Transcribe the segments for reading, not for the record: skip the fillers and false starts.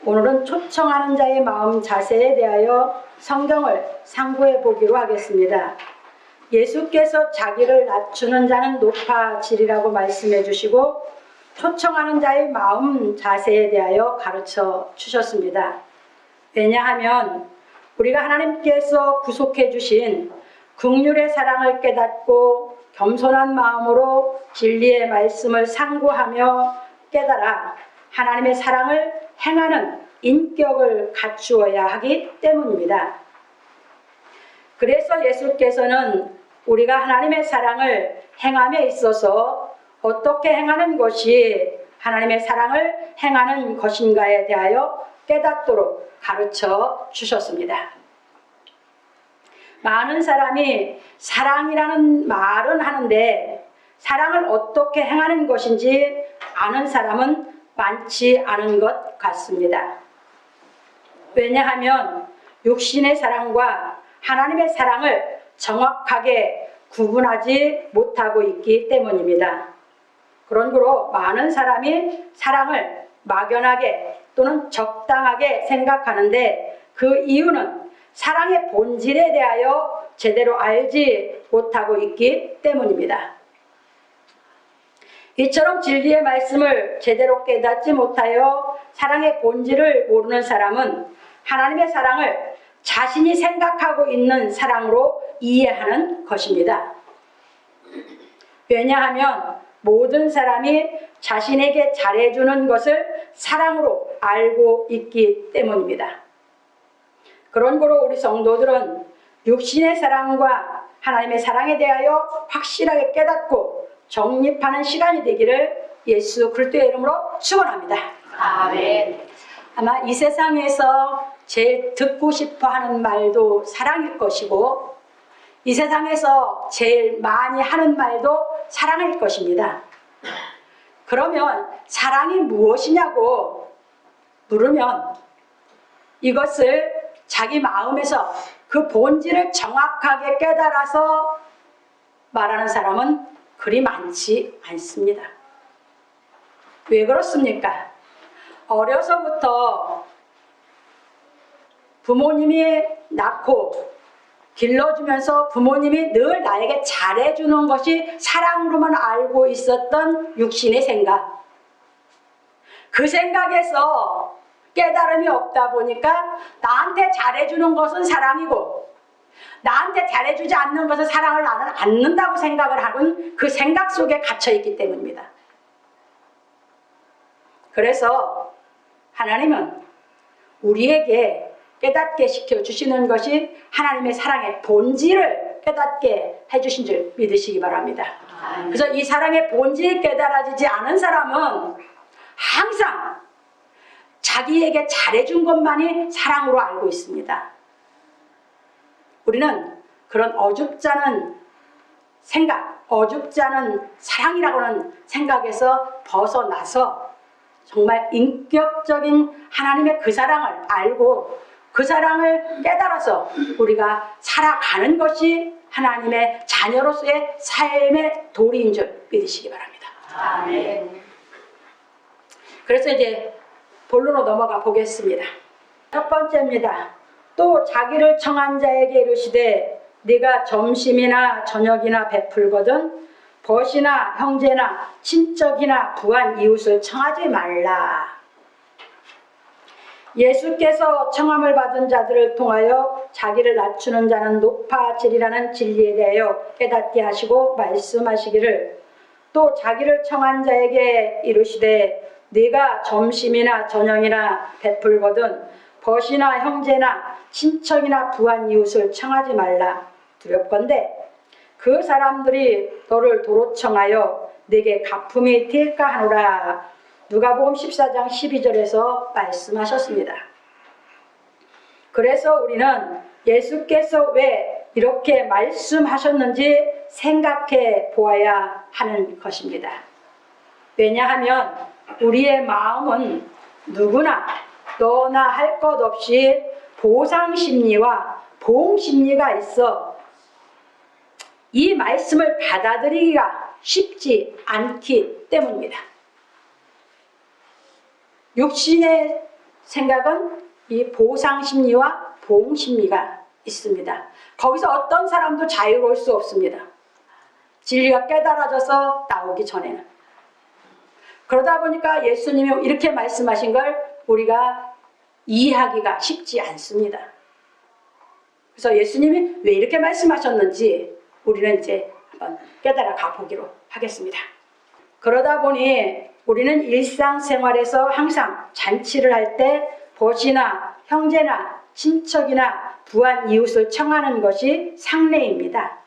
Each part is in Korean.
오늘은 초청하는 자의 마음 자세에 대하여 성경을 상고해 보기로 하겠습니다. 예수께서 자기를 낮추는 자는 높아지리라고 말씀해 주시고 초청하는 자의 마음 자세에 대하여 가르쳐 주셨습니다. 왜냐하면 우리가 하나님께서 구속해 주신 긍휼의 사랑을 깨닫고 겸손한 마음으로 진리의 말씀을 상고하며 깨달아 하나님의 사랑을 행하는 인격을 갖추어야 하기 때문입니다. 그래서 예수께서는 우리가 하나님의 사랑을 행함에 있어서 어떻게 행하는 것이 하나님의 사랑을 행하는 것인가에 대하여 깨닫도록 가르쳐 주셨습니다. 많은 사람이 사랑이라는 말은 하는데 사랑을 어떻게 행하는 것인지 아는 사람은 많지 않은 것 같습니다. 왜냐하면 육신의 사랑과 하나님의 사랑을 정확하게 구분하지 못하고 있기 때문입니다. 그러므로 많은 사람이 사랑을 막연하게 또는 적당하게 생각하는데 그 이유는 사랑의 본질에 대하여 제대로 알지 못하고 있기 때문입니다. 이처럼 진리의 말씀을 제대로 깨닫지 못하여 사랑의 본질을 모르는 사람은 하나님의 사랑을 자신이 생각하고 있는 사랑으로 이해하는 것입니다. 왜냐하면 모든 사람이 자신에게 잘해주는 것을 사랑으로 알고 있기 때문입니다. 그러므로 우리 성도들은 육신의 사랑과 하나님의 사랑에 대하여 확실하게 깨닫고 정립하는 시간이 되기를 예수 그리스도의 이름으로 축원합니다. 아멘. 아마 이 세상에서 제일 듣고 싶어 하는 말도 사랑일 것이고 이 세상에서 제일 많이 하는 말도 사랑일 것입니다. 그러면 사랑이 무엇이냐고 물으면 이것을 자기 마음에서 그 본질을 정확하게 깨달아서 말하는 사람은 그리 많지 않습니다. 왜 그렇습니까? 어려서부터 부모님이 낳고 길러주면서 부모님이 늘 나에게 잘해주는 것이 사랑으로만 알고 있었던 육신의 생각. 그 생각에서 깨달음이 없다 보니까 나한테 잘해주는 것은 사랑이고 나한테 잘해주지 않는 것은 사랑을 나는 않는다고 생각을 하는 그 생각 속에 갇혀있기 때문입니다. 그래서 하나님은 우리에게 깨닫게 시켜주시는 것이 하나님의 사랑의 본질을 깨닫게 해주신 줄 믿으시기 바랍니다. 그래서 이 사랑의 본질이 깨달아지지 않은 사람은 항상 자기에게 잘해준 것만이 사랑으로 알고 있습니다. 우리는 그런 어줍잖은 생각, 어줍잖은 사랑이라고는 생각에서 벗어나서 정말 인격적인 하나님의 그 사랑을 알고 그 사랑을 깨달아서 우리가 살아가는 것이 하나님의 자녀로서의 삶의 도리인 줄 믿으시기 바랍니다. 아멘. 그래서 이제 본론으로 넘어가 보겠습니다. 첫 번째입니다. 또 자기를 청한 자에게 이르시되 네가 점심이나 저녁이나 베풀거든 벗이나 형제나 친척이나 부한 이웃을 청하지 말라. 예수께서 청함을 받은 자들을 통하여 자기를 낮추는 자는 높아지리라는 진리에 대하여 깨닫게 하시고 말씀하시기를 또 자기를 청한 자에게 이르시되 네가 점심이나 저녁이나 베풀거든 벗이나 형제나 친척이나 부한 이웃을 청하지 말라. 두렵건대 그 사람들이 너를 도로 청하여 네게 가품이 될까 하노라. 누가복음 14장 12절에서 말씀하셨습니다. 그래서 우리는 예수께서 왜 이렇게 말씀하셨는지 생각해 보아야 하는 것입니다. 왜냐하면 우리의 마음은 누구나 너나 할 것 없이 보상심리와 보응심리가 있어 이 말씀을 받아들이기가 쉽지 않기 때문입니다. 육신의 생각은 이 보상심리와 보응심리가 있습니다. 거기서 어떤 사람도 자유로울 수 없습니다. 진리가 깨달아져서 나오기 전에는. 그러다 보니까 예수님이 이렇게 말씀하신 걸 우리가 이해하기가 쉽지 않습니다. 그래서 예수님이 왜 이렇게 말씀하셨는지 우리는 이제 한번 깨달아 가보기로 하겠습니다. 그러다 보니 우리는 일상생활에서 항상 잔치를 할 때 벗이나 형제나 친척이나 부한 이웃을 청하는 것이 상례입니다.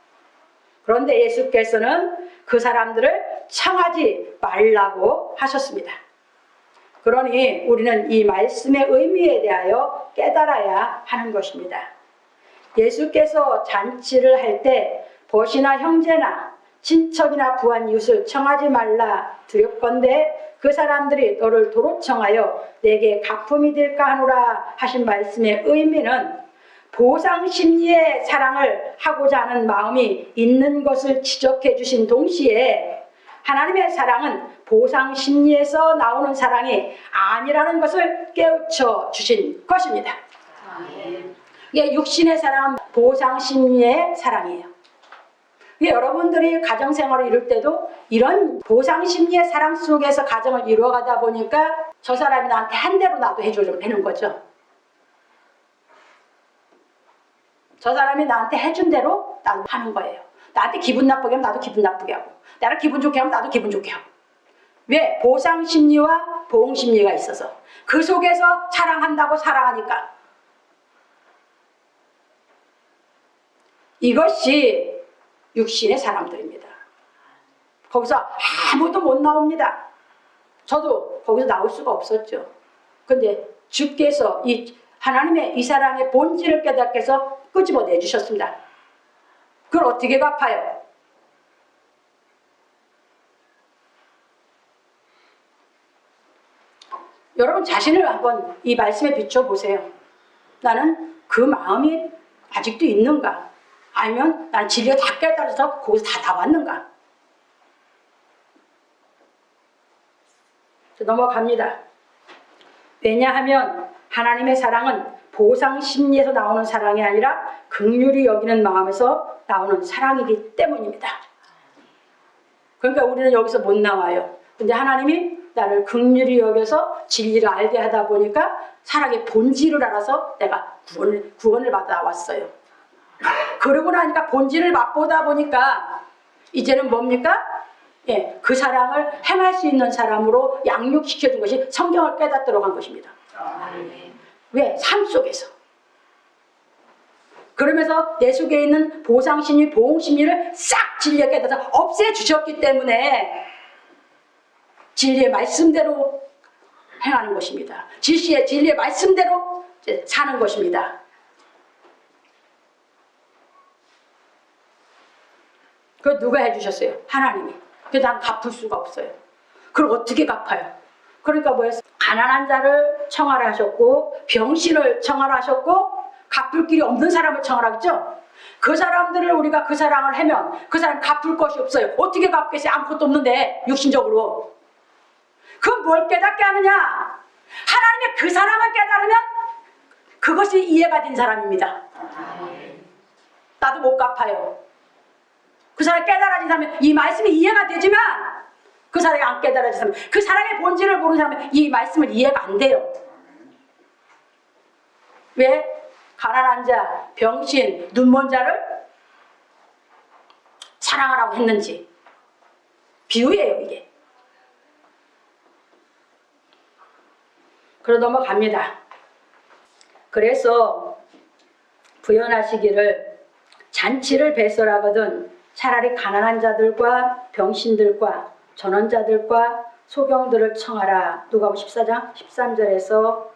그런데 예수께서는 그 사람들을 청하지 말라고 하셨습니다. 그러니 우리는 이 말씀의 의미에 대하여 깨달아야 하는 것입니다. 예수께서 잔치를 할 때 벗이나 형제나 친척이나 부한 이웃을 청하지 말라 두렵건대 그 사람들이 너를 도로 청하여 내게 가품이 될까 하노라 하신 말씀의 의미는 보상심리의 사랑을 하고자 하는 마음이 있는 것을 지적해 주신 동시에 하나님의 사랑은 보상심리에서 나오는 사랑이 아니라는 것을 깨우쳐 주신 것입니다. 이게 육신의 사랑은 보상심리의 사랑이에요. 여러분들이 가정생활을 이룰 때도 이런 보상심리의 사랑 속에서 가정을 이루어가다 보니까 저 사람이 나한테 한 대로 나도 해주려고 하는 거죠. 저 사람이 나한테 해준 대로 나도 하는 거예요. 나한테 기분 나쁘게 하면 나도 기분 나쁘게 하고 나를 기분 좋게 하면 나도 기분 좋게 하고. 왜? 보상심리와 보응심리가 있어서 그 속에서 사랑한다고 사랑하니까. 이것이 육신의 사람들입니다. 거기서 아무도 못 나옵니다. 저도 거기서 나올 수가 없었죠. 근데 주께서 이 하나님의 이 사랑의 본질을 깨닫게 해서 끄집어내 주셨습니다. 그걸 어떻게 갚아요? 여러분 자신을 한번 이 말씀에 비춰보세요. 나는 그 마음이 아직도 있는가? 아니면 난 진리가 다 깨달아서 거기서 다 나왔는가? 넘어갑니다. 왜냐하면 하나님의 사랑은 보상심리에서 나오는 사랑이 아니라 긍휼히 여기는 마음에서 나오는 사랑이기 때문입니다. 그러니까 우리는 여기서 못 나와요. 근데 하나님이 나를 긍휼히 여겨서 진리를 알게 하다 보니까 사랑의 본질을 알아서 내가 구원을 받아 나왔어요. 그러고 나니까 본질을 맛보다 보니까 이제는 뭡니까? 예, 그 사랑을 행할 수 있는 사람으로 양육시켜준 것이 성경을 깨닫도록 한 것입니다. 왜? 삶 속에서. 그러면서 내 속에 있는 보상심리, 보응심리를 싹 진리에 깨닫아서 없애주셨기 때문에 진리의 말씀대로 행하는 것입니다. 진리의 말씀대로 사는 것입니다. 그걸 누가 해주셨어요? 하나님이. 그래서 난 갚을 수가 없어요. 그걸 어떻게 갚아요? 그러니까 뭐였어요? 가난한 자를 청하라 하셨고 병신을 청하라 하셨고 갚을 길이 없는 사람을 청하라 했죠? 그 사람들을 우리가 그 사랑을 하면 그 사람 갚을 것이 없어요. 어떻게 갚겠어요? 아무것도 없는데 육신적으로. 그건 뭘 깨닫게 하느냐? 하나님의 그 사랑을 깨달으면 그것이 이해가 된 사람입니다. 나도 못 갚아요. 그 사람이 깨달아진 사람은 이 말씀이 이해가 되지만 그 사람이 안 깨달아진 사람은 그 사랑의 본질을 모르는 사람은 이 말씀을 이해가 안 돼요. 왜? 가난한 자, 병신, 눈먼 자를 사랑하라고 했는지. 비유예요 이게. 그러 넘어갑니다. 그래서 부연하시기를 잔치를 배설하거든 차라리 가난한 자들과 병신들과 전원자들과 소경들을 청하라. 누가복음 14장 13절에서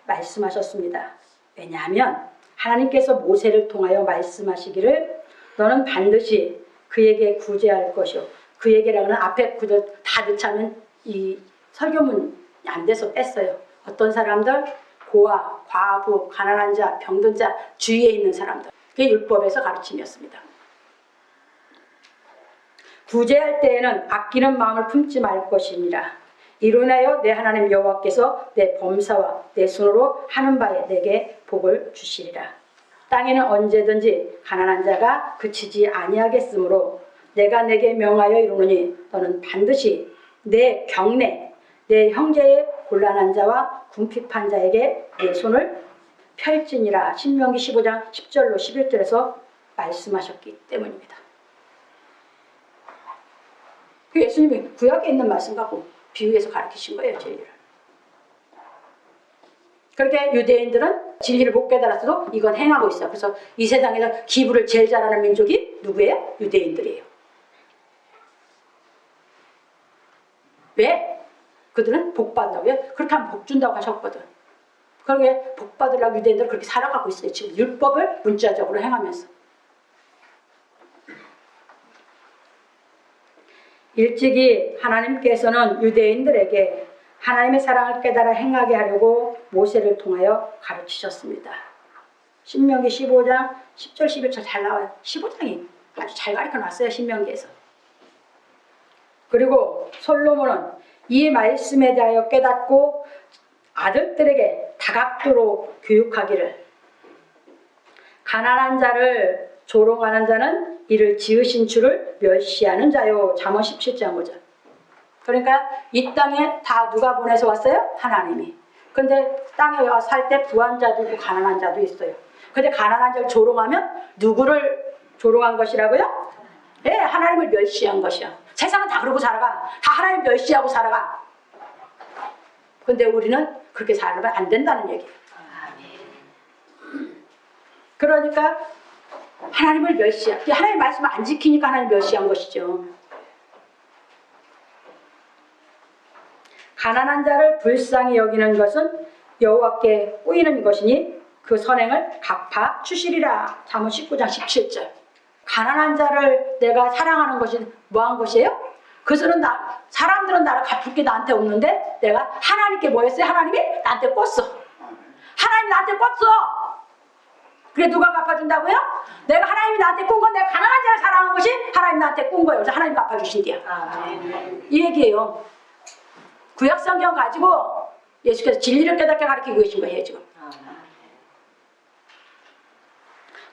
말씀하셨습니다. 왜냐하면 하나님께서 모세를 통하여 말씀하시기를 너는 반드시 그에게 구제할 것이요. 그에게라는 앞에 구절 다 넣자면 이 설교문이 안 돼서 뺐어요. 어떤 사람들? 고아, 과부, 가난한 자, 병든 자, 주위에 있는 사람들. 그게 율법에서 가르침이었습니다. 구제할 때에는 아끼는 마음을 품지 말 것이니라. 이로 인하여 내 하나님 여호와께서 내 범사와 내 손으로 하는 바에 내게 복을 주시리라. 땅에는 언제든지 가난한 자가 그치지 아니하겠으므로 내가 내게 명하여 이르노니 너는 반드시 내 경내 내 형제의 곤란한 자와 궁핍한 자에게 내 손을 펼지니라. 신명기 15장 10절로 11절에서 말씀하셨기 때문입니다. 그 예수님이 구약에 있는 말씀 갖고 비유해서 가르치신 거예요, 진리를. 그렇게 유대인들은 진리를 못 깨달았어도 이건 행하고 있어요. 그래서 이 세상에서 기부를 제일 잘하는 민족이 누구예요? 유대인들이에요. 왜? 그들은 복 받는다고요? 그렇게 하면 복 준다고 하셨거든. 그러게 복 받으려고 유대인들은 그렇게 살아가고 있어요. 지금 율법을 문자적으로 행하면서. 일찍이 하나님께서는 유대인들에게 하나님의 사랑을 깨달아 행하게 하려고 모세를 통하여 가르치셨습니다. 신명기 15장 10절 11절 잘 나와요. 15장이 아주 잘 가르쳐놨어요. 신명기에서. 그리고 솔로몬은 이 말씀에 대하여 깨닫고 아들들에게 다각도로 교육하기를, 가난한 자를 조롱하는 자는 이를 지으신 주를 멸시하는 자요. 잠언 17장 5절. 그러니까 이 땅에 다 누가 보내서 왔어요? 하나님이. 근데 땅에 와서 살 때 부한 자도 있고 가난한 자도 있어요. 근데 가난한 자를 조롱하면 누구를 조롱한 것이라고요? 네, 하나님을 멸시한 것이야. 세상은 다 그러고 살아가. 다 하나님 멸시하고 살아가. 근데 우리는 그렇게 살면 안 된다는 얘기예요. 그러니까 하나님을 멸시한, 하나님의 말씀을 안 지키니까 하나님 멸시한 것이죠. 가난한 자를 불쌍히 여기는 것은 여호와께 꼬이는 것이니 그 선행을 갚아 주시리라. 잠언 19장 17절. 가난한 자를 내가 사랑하는 것이 뭐한 것이에요? 그들은 사람들은 나를 갚을 게 나한테 없는데 내가 하나님께 뭐 했어요? 하나님이 나한테 꿨어. 하나님이 나한테 꿨어. 그래 누가 갚아준다고요? 내가 하나님이 나한테 꾼 건 내가 가난한 자를 사랑한 것이 하나님 나한테 꾼 거예요. 그래서 하나님 갚아주신대요. 이 얘기예요. 구약성경 가지고 예수께서 진리를 깨닫게 가르치고 계신 거예요 지금.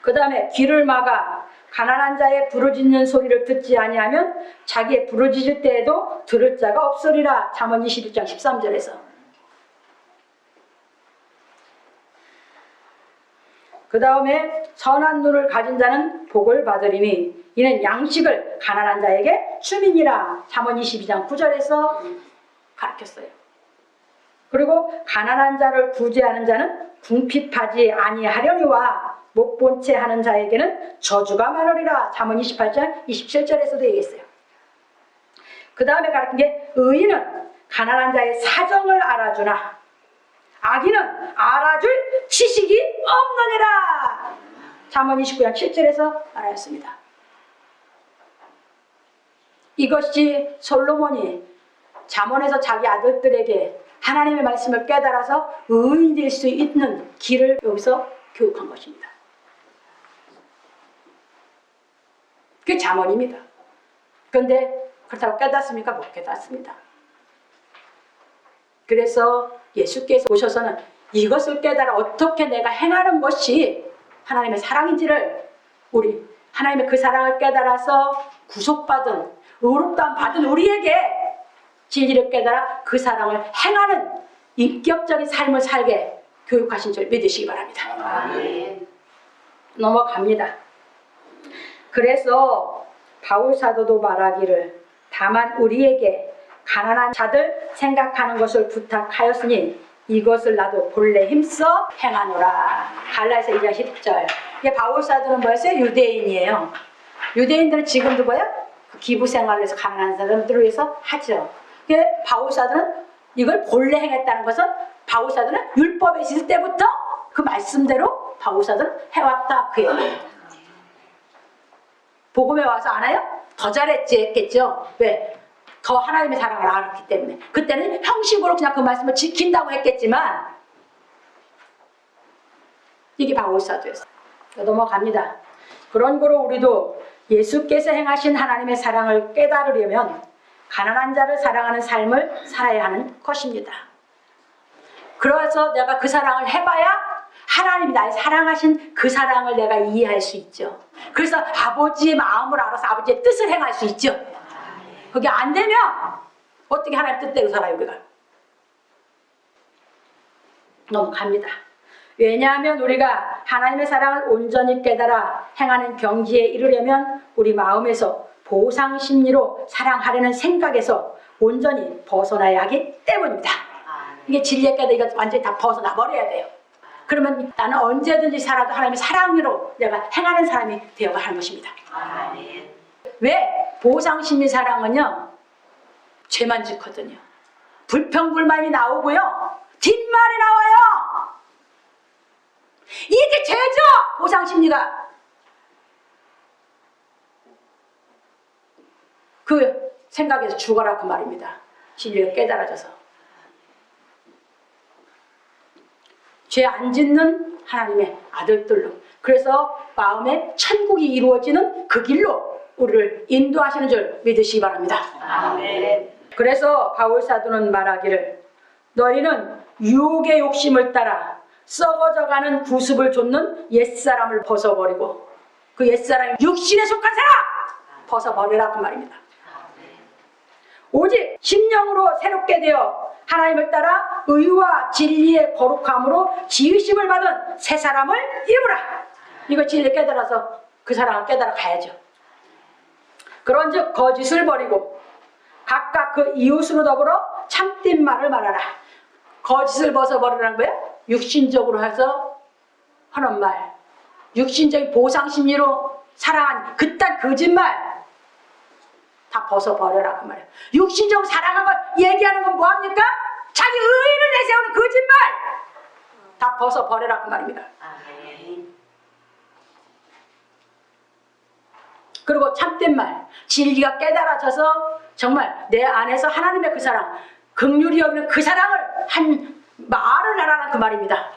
그 다음에 귀를 막아 가난한 자의 부르짖는 소리를 듣지 아니하면 자기의 부르짖을 때에도 들을 자가 없으리라. 잠언 21장 13절에서. 그 다음에 선한 눈을 가진 자는 복을 받으리니 이는 양식을 가난한 자에게 주민이라. 잠언 22장 9절에서 가르쳤어요. 그리고 가난한 자를 구제하는 자는 궁핍하지 아니하려니와 못 본 채 하는 자에게는 저주가 많으리라. 잠언 28장 27절에서도 얘기했어요. 그 다음에 가르친 게 의인은 가난한 자의 사정을 알아주나 악인은 알아줄 지식이 없느니라. 잠언 29장 7절에서 말하였습니다. 이것이 솔로몬이 잠언에서 자기 아들들에게 하나님의 말씀을 깨달아서 의인 될 수 있는 길을 여기서 교육한 것입니다. 그게 잠언입니다. 그런데 그렇다고 깨닫습니까? 못 깨닫습니다. 그래서 예수께서 오셔서는 이것을 깨달아 어떻게 내가 행하는 것이 하나님의 사랑인지를, 우리 하나님의 그 사랑을 깨달아서 구속받은 의롭다함 받은 우리에게 진리를 깨달아 그 사랑을 행하는 인격적인 삶을 살게 교육하신 줄 믿으시기 바랍니다. 아멘. 넘어갑니다. 그래서 바울 사도도 말하기를 다만 우리에게 가난한 자들 생각하는 것을 부탁하였으니 이것을 나도 본래 힘써 행하노라. 갈라디아서 2장 10절. 이게 바울 사도는 뭐였어요? 유대인이에요. 유대인들은 지금도 뭐야? 기부 생활을 해서 가난한 사람들을 위해서 하죠. 바울 사도는 이걸 본래 행했다는 것은 바울 사도는 율법에 있을 때부터 그 말씀대로 바울 사도는 해왔다 그 얘기예요. 복음에 와서 안 해요? 더 잘했지 했겠죠. 왜? 더 하나님의 사랑을 알았기 때문에. 그때는 형식으로 그냥 그 말씀을 지킨다고 했겠지만 이게 바울 사도였어요. 넘어갑니다. 그런 거로 우리도 예수께서 행하신 하나님의 사랑을 깨달으려면 가난한 자를 사랑하는 삶을 살아야 하는 것입니다. 그래서 내가 그 사랑을 해봐야 하나님이 나의 사랑하신 그 사랑을 내가 이해할 수 있죠. 그래서 아버지의 마음을 알아서 아버지의 뜻을 행할 수 있죠. 그게 안 되면 어떻게 하나님 뜻대로 살아요, 우리가? 넘어갑니다. 왜냐하면 우리가 하나님의 사랑을 온전히 깨달아 행하는 경지에 이르려면 우리 마음에서 보상 심리로 사랑하려는 생각에서 온전히 벗어나야 하기 때문입니다. 이게 진리에 깨달아 이거 완전히 다 벗어나 버려야 돼요. 그러면 나는 언제든지 살아도 하나님의 사랑으로 내가 행하는 사람이 되어가 하는 것입니다. 왜? 보상 심리 사랑은요, 죄만 짓거든요. 불평불만이 나오고요, 뒷말이 나와요. 이게 죄죠! 보상 심리가. 그 생각에서 죽어라 그 말입니다. 진리가 깨달아져서. 죄 안 짓는 하나님의 아들들로. 그래서 마음에 천국이 이루어지는 그 길로 우리를 인도하시는 줄 믿으시기 바랍니다. 아멘. 그래서 바울 사도는 말하기를 너희는 유혹의 욕심을 따라 썩어져가는 구습을 좇는 옛사람을 벗어버리고 그 옛사람이 육신에 속한 사람 벗어버리라 그 말입니다. 오직 심령으로 새롭게 되어 하나님을 따라 의와 진리의 거룩함으로 지으심을 받은 새 사람을 입으라. 이거 진리를 깨달아서 그 사람을 깨달아 가야죠. 그런즉 거짓을 버리고 각각 그 이웃으로 더불어 참된 말을 말하라. 거짓을 벗어버리라는 거예요. 육신적으로 해서 하는 말, 육신적인 보상심리로 사랑한 그딴 거짓말 다 벗어버려라 그 말이에요. 육신적으로 사랑한 걸 얘기하는 건 뭐합니까? 자기 의의를 내세우는 거짓말 다 벗어버려라 그 말입니다. 그리고 참된 말, 진리가 깨달아져서 정말 내 안에서 하나님의 그 사랑, 긍휼히 여기는 그 사랑을 한 말을 하라는 그 말입니다.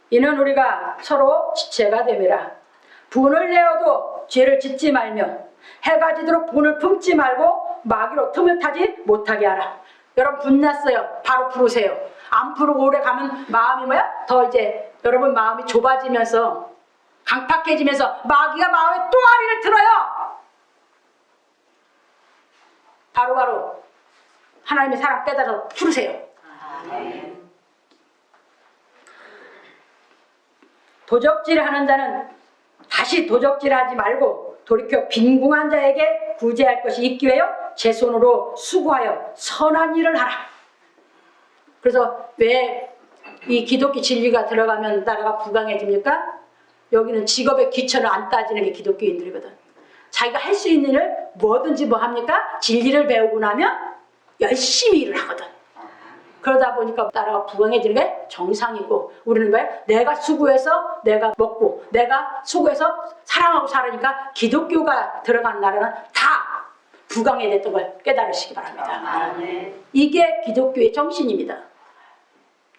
이는 우리가 서로 지체가 됨이라. 분을 내어도 죄를 짓지 말며 해가 지도록 분을 품지 말고 마귀로 틈을 타지 못하게 하라. 여러분 분났어요. 바로 풀으세요. 안 풀고 오래 가면 마음이 뭐야? 더 이제 여러분 마음이 좁아지면서 강팍해지면서 마귀가 마음에 또 아리를 틀어요. 바로바로 하나님의 사랑 깨달아서 풀으세요. 도적질하는 자는 다시 도적질하지 말고 돌이켜 빈궁한 자에게 구제할 것이 있기 위하여 제 손으로 수고하여 선한 일을 하라. 그래서 왜 이 기독교 진리가 들어가면 나라가 부강해집니까? 여기는 직업의 기천을 안 따지는 게 기독교인들이거든. 자기가 할 수 있는 일을 뭐든지 뭐 합니까? 진리를 배우고 나면 열심히 일을 하거든. 그러다 보니까 나라가 부강해지는 게 정상이고 우리는 왜? 내가 수고해서 내가 먹고 내가 수고해서 사랑하고 살으니까 기독교가 들어간 나라는 다 부강해졌던 걸 깨달으시기 바랍니다. 이게 기독교의 정신입니다.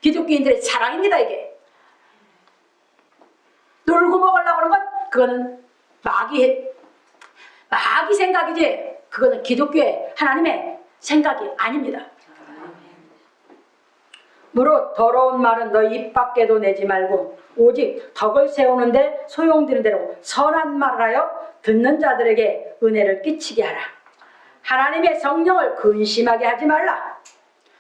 기독교인들의 사랑입니다. 이게. 놀고 먹으려고 그런 건 그거는 마귀 생각이지 그거는 기독교의 하나님의 생각이 아닙니다. 무릇 더러운 말은 너희 입 밖에도 내지 말고 오직 덕을 세우는데 소용되는 대로 선한 말을 하여 듣는 자들에게 은혜를 끼치게 하라. 하나님의 성령을 근심하게 하지 말라.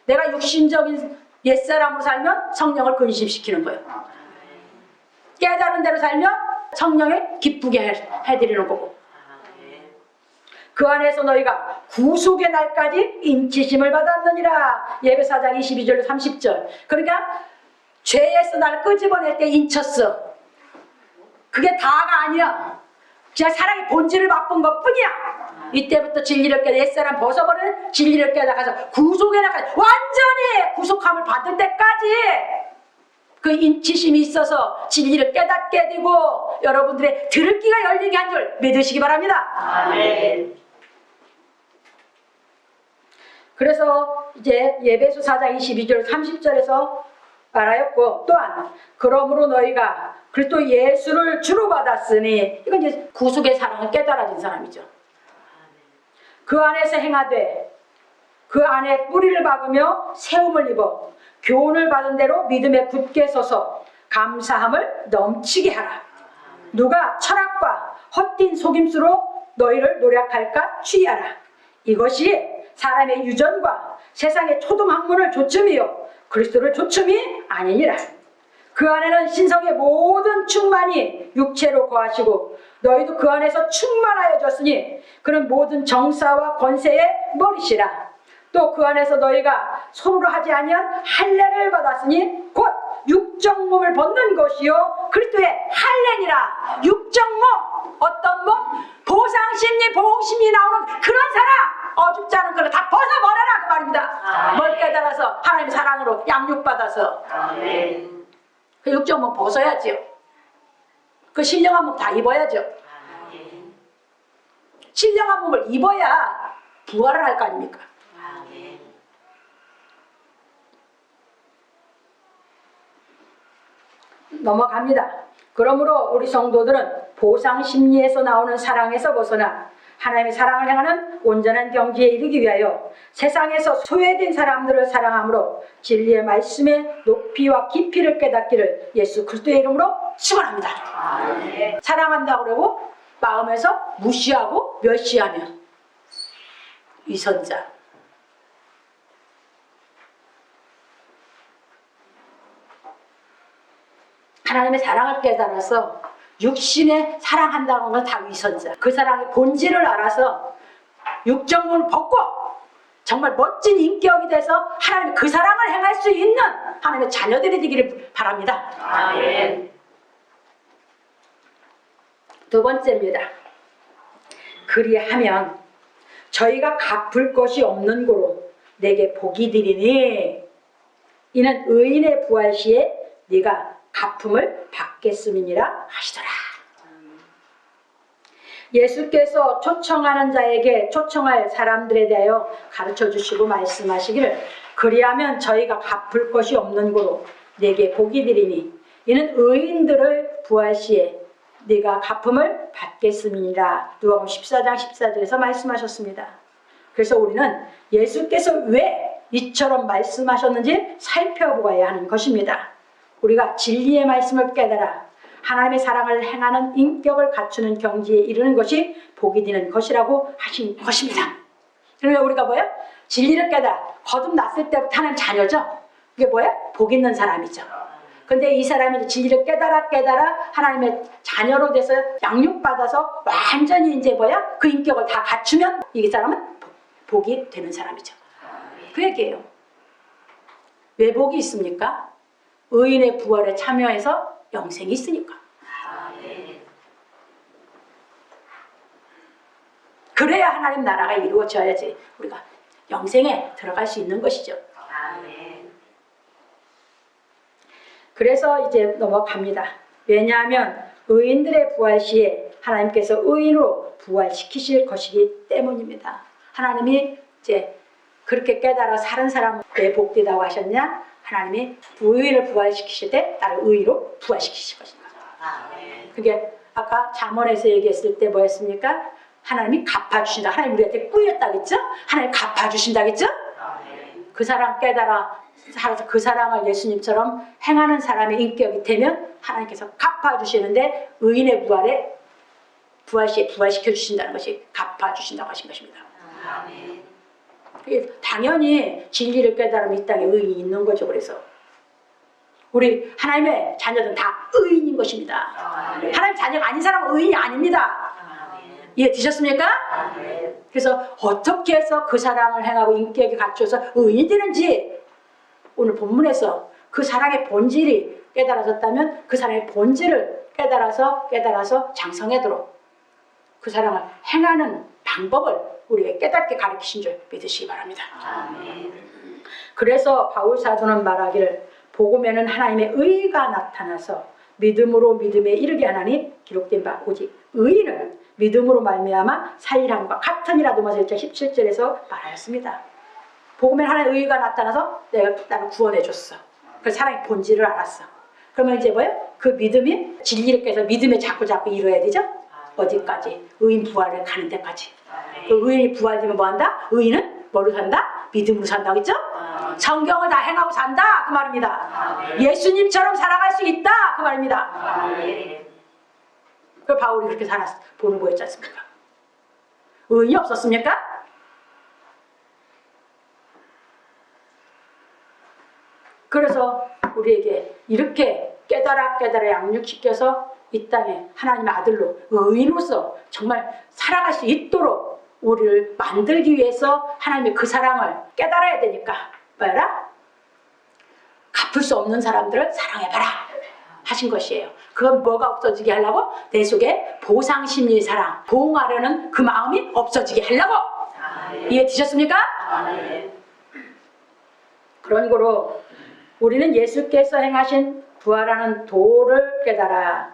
내가 육신적인 옛사람으로 살면 성령을 근심시키는 거예요. 깨달은 대로 살면 성령을 기쁘게 해드리는 거고 그 안에서 너희가 구속의 날까지 인치심을 받았느니라. 예배서 4장 22절 30절. 그러니까 죄에서 나를 끄집어낼 때 인쳤어. 그게 다가 아니야. 그냥 사랑의 본질을 맛본 것 뿐이야. 이때부터 진리를 깨달아 옛사람 벗어버리는 진리를 깨달아서 구속의 날까지 완전히 구속함을 받을 때까지 그 인치심이 있어서 진리를 깨닫게 되고 여러분들의 들을 귀가 열리게 한 줄 믿으시기 바랍니다. 아멘. 그래서 이제 예배서 4장 22절 30절에서 말하였고 또한 그러므로 너희가 그리스도 예수를 주로 받았으니 이건 이제 구속의 사랑을 깨달아진 사람이죠. 그 안에서 행하되 그 안에 뿌리를 박으며 세움을 입어 교훈을 받은 대로 믿음에 굳게 서서 감사함을 넘치게 하라. 누가 철학과 헛된 속임수로 너희를 노력할까 주의하라. 이것이 사람의 유전과 세상의 초등학문을 조춤이요 그리스도를 조춤이 아니니라. 그 안에는 신성의 모든 충만이 육체로 거하시고 너희도 그 안에서 충만하여졌으니 그는 모든 정사와 권세의 머리시라. 또 그 안에서 너희가 손으로 하지 아니한 할례를 받았으니 곧 육적 몸을 벗는 것이요 그리스도의 할례니라. 육적 몸, 어떤 몸? 보상심리, 보응심리 나오는 그런 사랑, 어줍지 않은 그거 다 벗어버려라 그 말입니다. 뭘 깨달아서 하나님의 사랑으로 양육받아서 아멘. 그 육적 몸 벗어야죠. 그 신령한 몸 다 입어야죠. 아멘. 신령한 몸을 입어야 부활을 할 거 아닙니까? 아멘. 넘어갑니다. 그러므로 우리 성도들은 보상심리에서 나오는 사랑에서 벗어나 하나님의 사랑을 행하는 온전한 경지에 이르기 위하여 세상에서 소외된 사람들을 사랑함으로 진리의 말씀의 높이와 깊이를 깨닫기를 예수 그리스도의 이름으로 축원합니다. 아멘. 사랑한다고 그러고 마음에서 무시하고 멸시하면 위선자. 하나님의 사랑을 깨달아서 육신에 사랑한다는 건 다 위선자. 그 사랑의 본질을 알아서 육정문을 벗고 정말 멋진 인격이 돼서 하나님의 그 사랑을 행할 수 있는 하나님의 자녀들이 되기를 바랍니다. 아멘. 두 번째입니다. 그리하면 저희가 갚을 것이 없는 고로 내게 복이 되리니 이는 의인의 부활 시에 네가 갚음을 받겠음이니라 하시더라. 예수께서 초청하는 자에게 초청할 사람들에 대하여 가르쳐 주시고 말씀하시기를 그리하면 저희가 갚을 것이 없는 고로 내게 복이 되리니 이는 의인들을 부활 시에 네가 갚음을 받겠음이니라. 누가복음 14장 14절에서 말씀하셨습니다. 그래서 우리는 예수께서 왜 이처럼 말씀하셨는지 살펴보아야 하는 것입니다. 우리가 진리의 말씀을 깨달아 하나님의 사랑을 행하는 인격을 갖추는 경지에 이르는 것이 복이 되는 것이라고 하신 것입니다. 그러면 우리가 뭐예요? 진리를 깨달아 거듭났을 때부터 하나님 자녀죠. 그게 뭐예요? 복 있는 사람이죠. 근데 이 사람이 진리를 깨달아 하나님의 자녀로 돼서 양육받아서 완전히 이제 뭐야? 그 인격을 다 갖추면 이 사람은 복이 되는 사람이죠. 그 얘기예요. 왜 복이 있습니까? 의인의 부활에 참여해서 영생이 있으니까. 그래야 하나님 나라가 이루어져야지 우리가 영생에 들어갈 수 있는 것이죠. 그래서 이제 넘어갑니다. 왜냐하면 의인들의 부활 시에 하나님께서 의인으로 부활시키실 것이기 때문입니다. 하나님이 이제 그렇게 깨달아 사는 사람 왜 복되다고 하셨냐? 하나님이 의인을 부활시키실 때 나를 의인으로 부활시키실 것입니다. 그게 아까 잠언에서 얘기했을 때 뭐였습니까? 하나님이 갚아주신다. 하나님 우리한테 꾸였다겠죠? 하나님 갚아주신다겠죠? 그 사람 깨달아 살아서 그 사랑을 예수님처럼 행하는 사람의 인격이 되면 하나님께서 갚아주시는데 의인의 부활에 부활시에 부활시켜 주신다는 것이 갚아주신다고 하신 것입니다. 당연히 진리를 깨달으면 이 땅에 의인이 있는 거죠. 그래서 우리 하나님의 자녀들은 다 의인인 것입니다. 하나님 자녀가 아닌 사람은 의인이 아닙니다. 이해 되셨습니까? 그래서 어떻게 해서 그 사랑을 행하고 인격이 갖춰서 의인이 되는지 오늘 본문에서 그 사랑의 본질이 깨달아졌다면 그 사랑의 본질을 깨달아서 장성하도록 그 사랑을 행하는 방법을 우리에게 깨닫게 가르치신 줄 믿으시기 바랍니다. 그래서 바울 사도는 말하기를 복음에는 하나님의 의가 나타나서 믿음으로 믿음에 이르게 하나니 기록된 바 오직 의인은 믿음으로 말미암아 살리함과 같으니라. 로마서 1장 17절에서 말하였습니다. 복음에는 하나님의 의가 나타나서 나를 구원해 줬어. 그래서 사랑의 본질을 알았어. 그러면 이제 뭐예요? 그 믿음이 진리를 깨서 믿음에 자꾸 이루어야 되죠? 어디까지? 의인 부활을 가는 데까지. 의인이 부활되면 뭐 한다? 의인은 뭐로 산다? 믿음으로 산다. 그죠? 성경을 다 행하고 산다. 그 말입니다. 예수님처럼 살아갈 수 있다. 그 말입니다. 그 바울이 그렇게 보는 거였지 않습니까? 의인이 없었습니까? 그래서 우리에게 이렇게 깨달아 양육시켜서 이 땅에 하나님의 아들로 의인으로서 정말 살아갈 수 있도록 우리를 만들기 위해서 하나님의 그 사랑을 깨달아야 되니까 뭐라? 갚을 수 없는 사람들을 사랑해봐라 하신 것이에요. 그건 뭐가 없어지게 하려고? 내 속에 보상심리 사랑, 보응하려는 그 마음이 없어지게 하려고. 이해되셨습니까? 그런 거로 우리는 예수께서 행하신 부활하는 도를 깨달아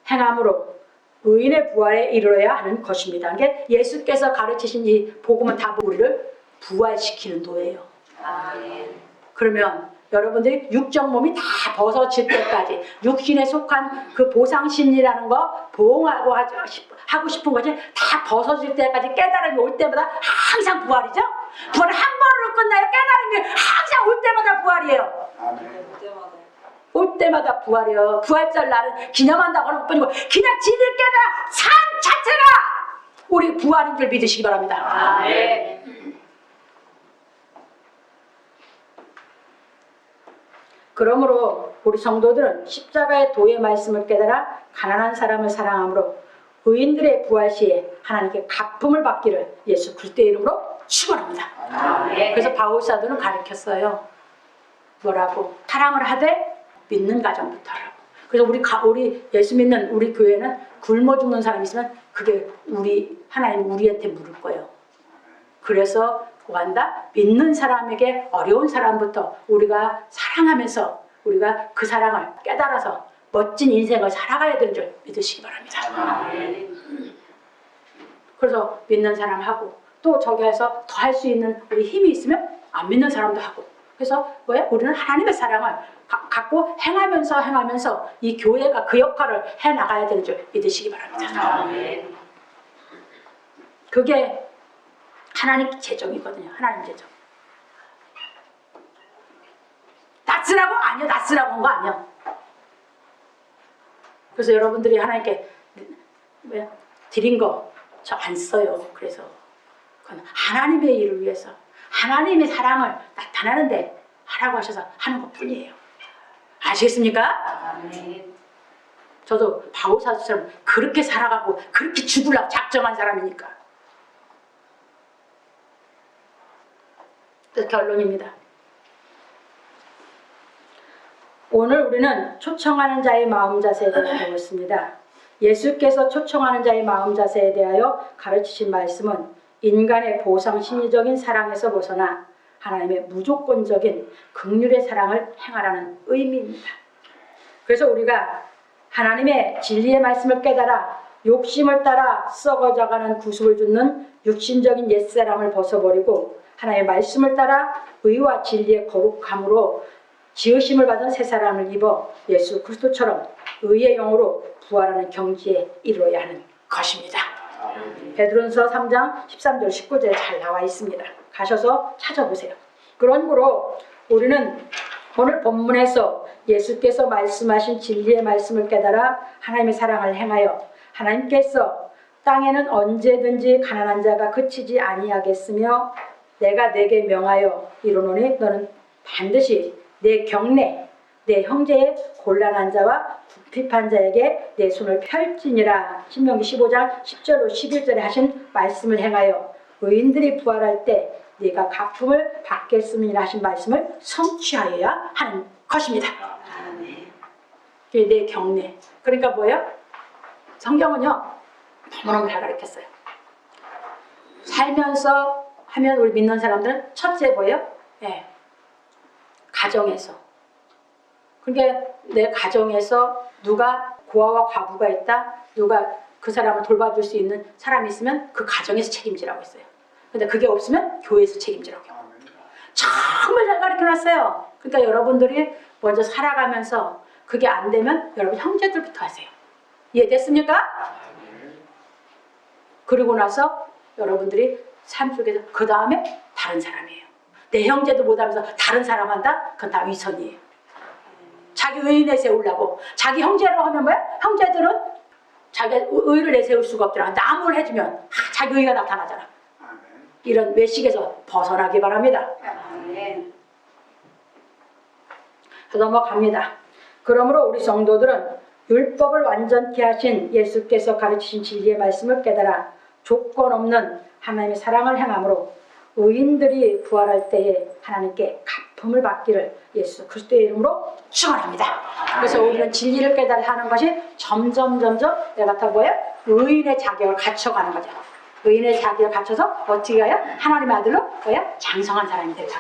행함으로 의인의 부활에 이르러야 하는 것입니다. 이게 예수께서 가르치신 이 복음은 다 우리를 부활시키는 도예요. 그러면 여러분들이 육적 몸이 다 벗어질 때까지 육신에 속한 그 보상심리라는 거 보응하고 하고 싶은 것이 다 벗어질 때까지 깨달음이 올 때마다 항상 부활이죠. 부활은 한 번으로 끝나요. 깨달음이 항상 올 때마다 부활이에요. 올 때마다 부활이요. 부활절 날은 기념한다고 하는 것뿐이고 그냥 지들 깨달아 삶 자체가 우리 부활인 줄 믿으시기 바랍니다. 그러므로 우리 성도들은 십자가의 도의 말씀을 깨달아 가난한 사람을 사랑함으로 의인들의 부활 시에 하나님께 갚음을 받기를 예수 그리스도의 이름으로 축원합니다. 그래서 바울 사도는 가르쳤어요. 뭐라고? 사랑을 하되 믿는 가정부터 하라고. 그래서 우리 예수 믿는 우리 교회는 굶어 죽는 사람이 있으면 그게 하나님 우리한테 물을 거예요. 그래서 뭐한다? 믿는 사람에게 어려운 사람부터 우리가 사랑하면서 우리가 그 사랑을 깨달아서 멋진 인생을 살아가야 되는 줄 믿으시기 바랍니다. 그래서 믿는 사람하고 또 저기에서 더 할 수 있는 우리 힘이 있으면 안 믿는 사람도 하고 그래서 뭐야? 우리는 하나님의 사랑을 갖고 행하면서 이 교회가 그 역할을 해나가야 되는 줄 믿으시기 바랍니다. 그게 하나님 재정이거든요. 하나님 재정. 낯으라고? 아니요. 낯으라고 한 거 아니요. 그래서 여러분들이 하나님께 드린 거 저 안 써요. 그래서 그건 하나님의 일을 위해서 하나님의 사랑을 나타나는데 하라고 하셔서 하는 것 뿐이에요. 아시겠습니까? 저도 바울사도처럼 그렇게 살아가고 그렇게 죽으려고 작정한 사람이니까. 결론입니다. 오늘 우리는 초청하는 자의 마음 자세에 대해 배웠습니다. 예수께서 초청하는 자의 마음 자세에 대하여 가르치신 말씀은 인간의 보상 심리적인 사랑에서 벗어나 하나님의 무조건적인 긍휼의 사랑을 행하라는 의미입니다. 그래서 우리가 하나님의 진리의 말씀을 깨달아 욕심을 따라 썩어져가는 구습을 줍는 육신적인 옛사람을 벗어버리고 하나님의 말씀을 따라 의와 진리의 거룩함으로 지으심을 받은 새 사람을 입어 예수 그리스도처럼 의의 영으로 부활하는 경지에 이르러야 하는 것입니다. 베드로전서 3장 13절 19절에 잘 나와 있습니다. 가셔서 찾아보세요. 그런 거로 우리는 오늘 본문에서 예수께서 말씀하신 진리의 말씀을 깨달아 하나님의 사랑을 행하여 하나님께서 땅에는 언제든지 가난한 자가 그치지 아니하겠으며 내가 내게 명하여 이르노니 너는 반드시 내 경내 내 형제의 곤란한 자와 궁핍한 자에게 내 손을 펼지니라. 신명기 15장 10절로 11절에 하신 말씀을 행하여 의인들이 부활할 때 네가 갚음을 받겠음이라 하신 말씀을 성취하여야 하는 것입니다. 내 경내. 그러니까 뭐예요? 성경은요 너무너무 잘 가르쳤어요. 살면서 하면 우리 믿는 사람들은 첫째 뭐예요? 가정에서. 그러니까 내 가정에서 누가 고아와 과부가 있다, 누가 그 사람을 돌봐줄 수 있는 사람이 있으면 그 가정에서 책임지라고 했어요. 근데 그게 없으면 교회에서 책임지라고 해요. 정말 잘 가르쳐놨어요. 그러니까 여러분들이 먼저 살아가면서 그게 안 되면 여러분 형제들부터 하세요. 이해됐습니까? 그리고 나서 여러분들이 삶 속에서 그 다음에 다른 사람이에요. 내 형제도 못하면서 다른 사람 한다? 그건 다 위선이에요. 자기 의의 내세우려고. 자기 형제라고 하면 뭐야? 형제들은 자기 의의를 내세울 수가 없더라. 남을 해주면 자기 의의가 나타나잖아. 이런 외식에서 벗어나기 바랍니다. 아멘. 넘어갑니다. 그러므로 우리 성도들은 율법을 완전케 하신 예수께서 가르치신 진리의 말씀을 깨달아 조건 없는 하나님의 사랑을 행함으로 의인들이 부활할 때에 하나님께 갚음을 받기를 예수 그리스도의 이름으로 축원합니다. 그래서 우리는 진리를 깨달아 하는 것이 점점 내가 다 뭐야? 의인의 자격을 갖춰가는 거죠. 의인의 자격을 갖춰서 어떻게 해요? 하나님의 아들로 뭐야? 장성한 사람이 되려고.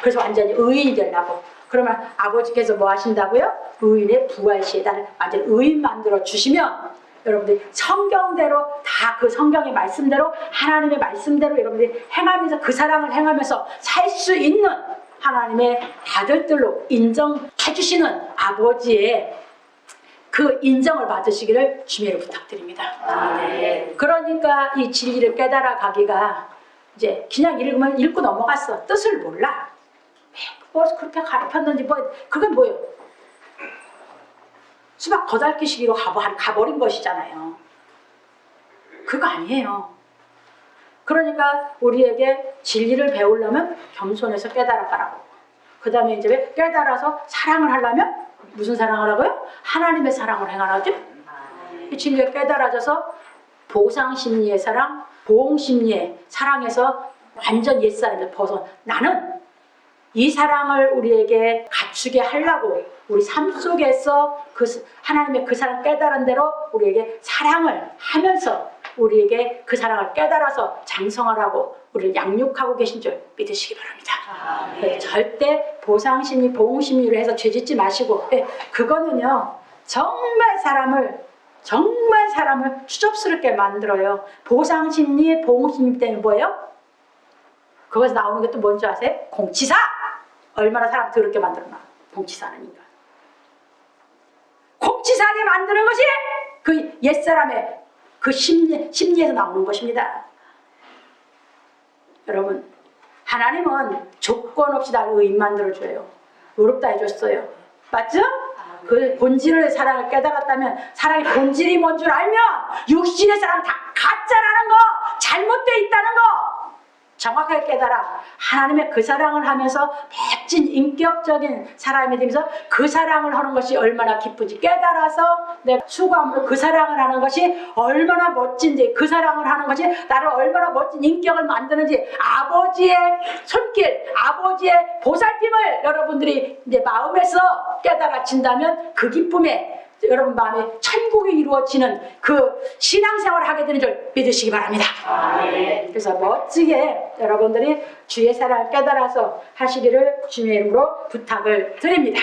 그래서 완전히 의인이 되려고. 그러면 아버지께서 뭐 하신다고요? 의인의 부활시에 나를 완전 의인 만들어 주시면 여러분들이 성경대로 다 그 성경의 말씀대로 하나님의 말씀대로 여러분들이 행하면서 그 사랑을 행하면서 살 수 있는 하나님의 아들들로 인정해 주시는 아버지의 그 인정을 받으시기를 주님으로 부탁드립니다. 아멘. 그러니까 이 진리를 깨달아 가기가 이제 그냥 읽으면 읽고 넘어갔어. 뜻을 몰라. 뭐 그렇게 가르쳤는지 뭐 그건 뭐예요? 수박 더닳기 시기로 가버린 것이잖아요. 그거 아니에요. 그러니까 우리에게 진리를 배우려면 겸손해서 깨달아가라고. 그 다음에 이제 왜 깨달아서 사랑을 하려면 무슨 사랑을 하고요? 하나님의 사랑을 행하라죠. 이 진리에 깨달아져서 보상심리의 사랑, 보응심리의 사랑에서 완전 옛사람을 벗어 나는 이 사랑을 우리에게 갖추게 하려고 우리 삶 속에서 그 하나님의 그 사랑 깨달은 대로 우리에게 사랑을 하면서 우리에게 그 사랑을 깨달아서 장성하라고 우리를 양육하고 계신 줄 믿으시기 바랍니다. 네, 절대 보상심리, 보응심리로 해서 죄짓지 마시고 그거는요 정말 사람을 추접스럽게 만들어요. 보상심리, 보응심리 때문에 뭐예요? 거기서 나오는 게 또 뭔지 아세요? 공치사! 얼마나 사람 더럽게 만들었나. 공치사는 인간. 공치사하게 만드는 것이 그 옛사람의 그 심리에서 나오는 것입니다. 여러분, 하나님은 조건 없이 나를 의인 만들어줘요. 의롭다 해줬어요. 맞죠? 그 본질의 사랑을 깨달았다면 사랑의 본질이 뭔 줄 알면 육신의 사랑 다 가짜라는 거, 잘못되어 있다는 거 정확하게 깨달아 하나님의 그 사랑을 하면서 멋진 인격적인 사람이 되면서 그 사랑을 하는 것이 얼마나 기쁜지 깨달아서 내가 수고함으로 그 사랑을 하는 것이 얼마나 멋진지 그 사랑을 하는 것이 나를 얼마나 멋진 인격을 만드는지 아버지의 손길, 아버지의 보살핌을 여러분들이 이제 마음에서 깨달아진다면 그 기쁨에 여러분 마음에 천국이 이루어지는 그 신앙생활을 하게 되는 줄 믿으시기 바랍니다. 아멘. 그래서 멋지게 여러분들이 주의 사랑을 깨달아서 하시기를 주님의 이름으로 부탁을 드립니다.